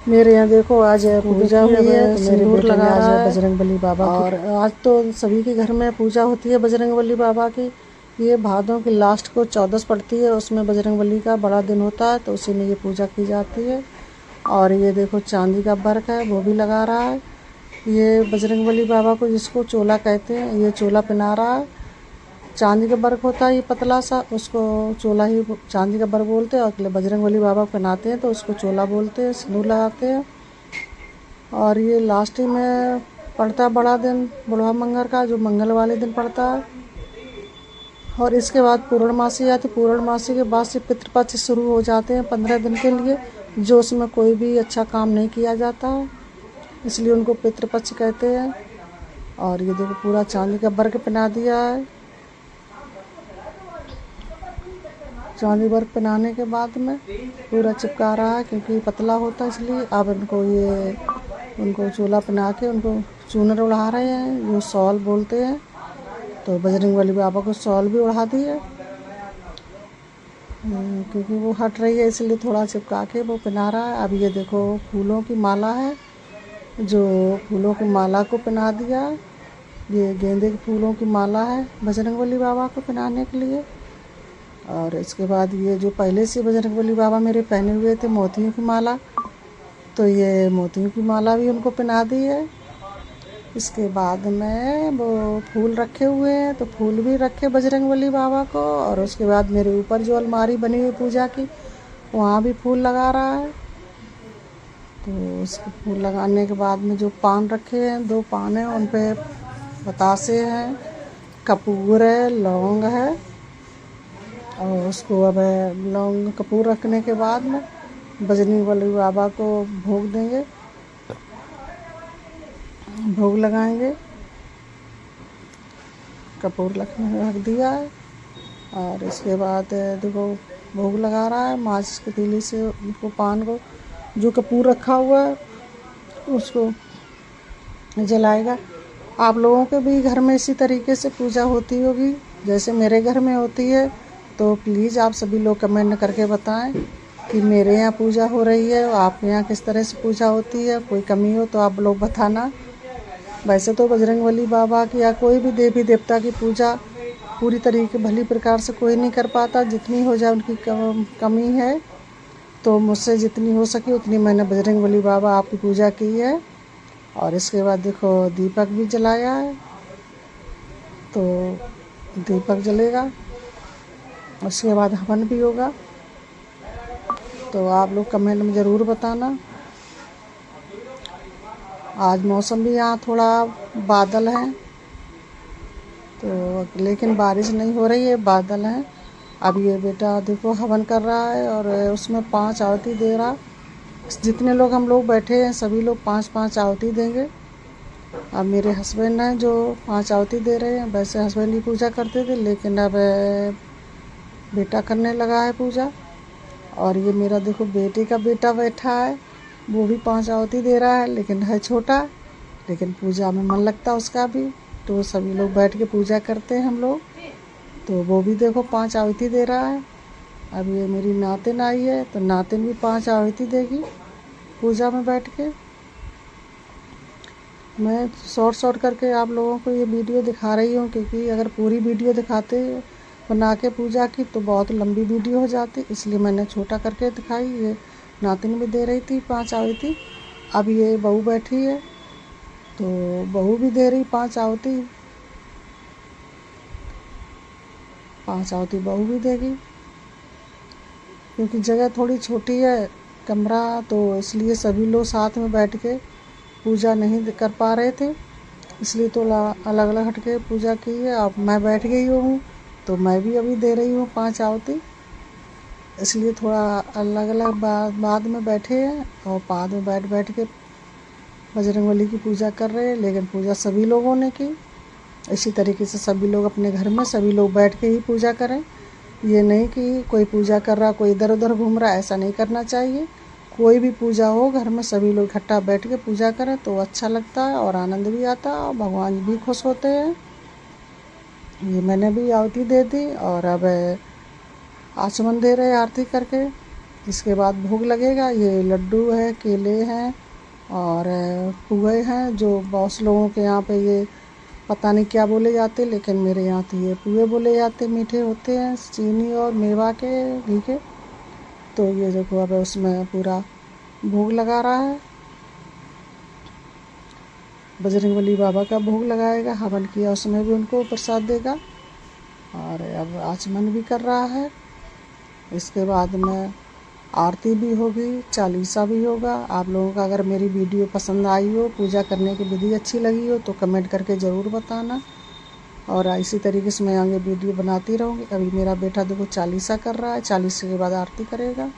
मेरे यहाँ देखो आज पूजा हुई है, तो मेरे बेटे ने आज बजरंगबली बाबा और की, और आज तो सभी के घर में पूजा होती है बजरंगबली बाबा की। ये भादों की लास्ट को 14 पड़ती है, उसमें बजरंगबली का बड़ा दिन होता है, तो उसी में ये पूजा की जाती है। और ये देखो चांदी का बर्क है, वो भी लगा रहा है। ये बजरंगबली बाबा को जिसको चोला कहते हैं, ये चोला पहना रहा है। चांदी का बर्क होता है ये पतला सा, उसको चोला ही चांदी का बर्क बोलते हैं। और बजरंगबली बाबा को पहनाते हैं तो उसको चोला बोलते हैं, सिंदूर लगाते हैं। और ये लास्ट में पड़ता है बड़ा दिन बुढ़वा मंगल का, जो मंगल वाले दिन पड़ता है। और इसके बाद पूर्णमासी आती है। पूर्णमासी के बाद से पितृपक्ष शुरू हो जाते हैं 15 दिन के लिए, जो उसमें कोई भी अच्छा काम नहीं किया जाता है, इसलिए उनको पितृपक्ष कहते हैं। और ये देखो पूरा चांदी का बर्क पहना दिया है। चांदी बर्क पहनाने के बाद में पूरा चिपका रहा है, क्योंकि पतला होता है इसलिए। अब उनको चोला पहना के उनको चूनर उड़ा रहे हैं, जो शॉल बोलते हैं। तो बजरंगबली बाबा को शॉल भी उड़ा दी है, क्योंकि वो हट रही है इसलिए थोड़ा चिपका के वो पहना रहा है। अब ये देखो फूलों की माला है, जो फूलों की माला को पहना दिया। ये गेंदे के फूलों की माला है बजरंगबली बाबा को पहनाने के लिए। और इसके बाद ये जो पहले से बजरंगबली बाबा मेरे पहने हुए थे मोतियों की माला, तो ये मोतियों की माला भी उनको पहना दी है। इसके बाद में वो फूल रखे हुए हैं, तो फूल भी रखे बजरंगबली बाबा को। और उसके बाद मेरे ऊपर जो अलमारी बनी हुई पूजा की, वहाँ भी फूल लगा रहा है। तो उसके फूल लगाने के बाद में जो पान रखे हैं, 2 पान हैं, उन पे बतासे हैं, कपूर है, लौंग है। और उसको अब लौंग कपूर रखने के बाद में बजरंगबली बाबा को भोग देंगे, भोग लगाएंगे। कपूर रख दिया है। और इसके बाद देखो भोग लगा रहा है, माचिस की तीली से उसको पान को जो कपूर रखा हुआ है उसको जलाएगा। आप लोगों के भी घर में इसी तरीके से पूजा होती होगी जैसे मेरे घर में होती है। तो प्लीज़ आप सभी लोग कमेंट करके बताएं कि मेरे यहाँ पूजा हो रही है, आपके यहाँ किस तरह से पूजा होती है। कोई कमी हो तो आप लोग बताना। वैसे तो बजरंगबली बाबा की या कोई भी देवी देवता की पूजा पूरी तरीके भली प्रकार से कोई नहीं कर पाता, जितनी हो जाए उनकी कमी है। तो मुझसे जितनी हो सकी उतनी मैंने बजरंगबली बाबा आपकी पूजा की है। और इसके बाद देखो दीपक भी जलाया है, तो दीपक जलेगा। उसके बाद हवन भी होगा। तो आप लोग कमेंट में ज़रूर बताना। आज मौसम भी यहाँ थोड़ा बादल है, तो लेकिन बारिश नहीं हो रही है, बादल हैं। अब ये बेटा देखो हवन कर रहा है, और उसमें 5 आहुति दे रहा। जितने लोग हम लोग बैठे हैं सभी लोग 5-5 आहुति देंगे। अब मेरे हस्बैंड हैं जो 5 आहुति दे रहे हैं। वैसे हस्बैंड ही पूजा करते थे, लेकिन अब बेटा करने लगा है पूजा। और ये मेरा देखो बेटे का बेटा बैठा है, वो भी 5 आहुति दे रहा है, लेकिन है छोटा, लेकिन पूजा में मन लगता है उसका भी। तो सभी लोग बैठ के पूजा करते हैं हम लोग। तो वो भी देखो 5 आहुति दे रहा है। अब ये मेरी नातिन आई है, तो नातिन भी 5 आहुति देगी पूजा में बैठ के। मैं शॉर्ट करके आप लोगों को ये वीडियो दिखा रही हूँ, क्योंकि अगर पूरी वीडियो दिखाते बना के पूजा की तो बहुत लंबी वीडियो हो जाती, इसलिए मैंने छोटा करके दिखाई। ये नातिन भी दे रही थी 5 आहुति। अब ये बहू बैठी है, तो बहू भी दे रही 5 आहुति। 5 आहुति बहू भी देगी, क्योंकि जगह थोड़ी छोटी है कमरा, तो इसलिए सभी लोग साथ में बैठ के पूजा नहीं कर पा रहे थे, इसलिए तो अलग अलग हट के पूजा की है। अब मैं बैठ गई हूँ, तो मैं भी अभी दे रही हूँ 5 आहुति। इसलिए थोड़ा अलग अलग बाद में बैठे हैं, और बाद में बैठ के बजरंगबली की पूजा कर रहे हैं। लेकिन पूजा सभी लोगों ने की। इसी तरीके से सभी लोग अपने घर में सभी लोग बैठ के ही पूजा करें। ये नहीं कि कोई पूजा कर रहा कोई इधर उधर घूम रहा, ऐसा नहीं करना चाहिए। कोई भी पूजा हो घर में सभी लोग इकट्ठा बैठ के पूजा करें तो अच्छा लगता है, और आनंद भी आता है, और भगवान भी खुश होते हैं। ये मैंने भी आहुति दे दी, और अब आचमन दे रहे आरती करके। इसके बाद भोग लगेगा। ये लड्डू है, केले हैं और पुए हैं, जो बहुत लोगों के यहाँ पे ये पता नहीं क्या बोले जाते, लेकिन मेरे यहाँ तो ये पुए बोले जाते, मीठे होते हैं, चीनी और मेवा के, घी के। तो ये देखो अब उसमें पूरा भोग लगा रहा है। बजरंगबली बाबा का भोग लगाएगा, हवन किया उसमें भी उनको प्रसाद देगा और अब आचमन भी कर रहा है। इसके बाद में आरती भी होगी, चालीसा भी होगा। आप लोगों का अगर मेरी वीडियो पसंद आई हो, पूजा करने की विधि अच्छी लगी हो तो कमेंट करके ज़रूर बताना और इसी तरीके से मैं आगे वीडियो बनाती रहूँगी। अभी मेरा बेटा देखो चालीसा कर रहा है, चालीसे के बाद आरती करेगा।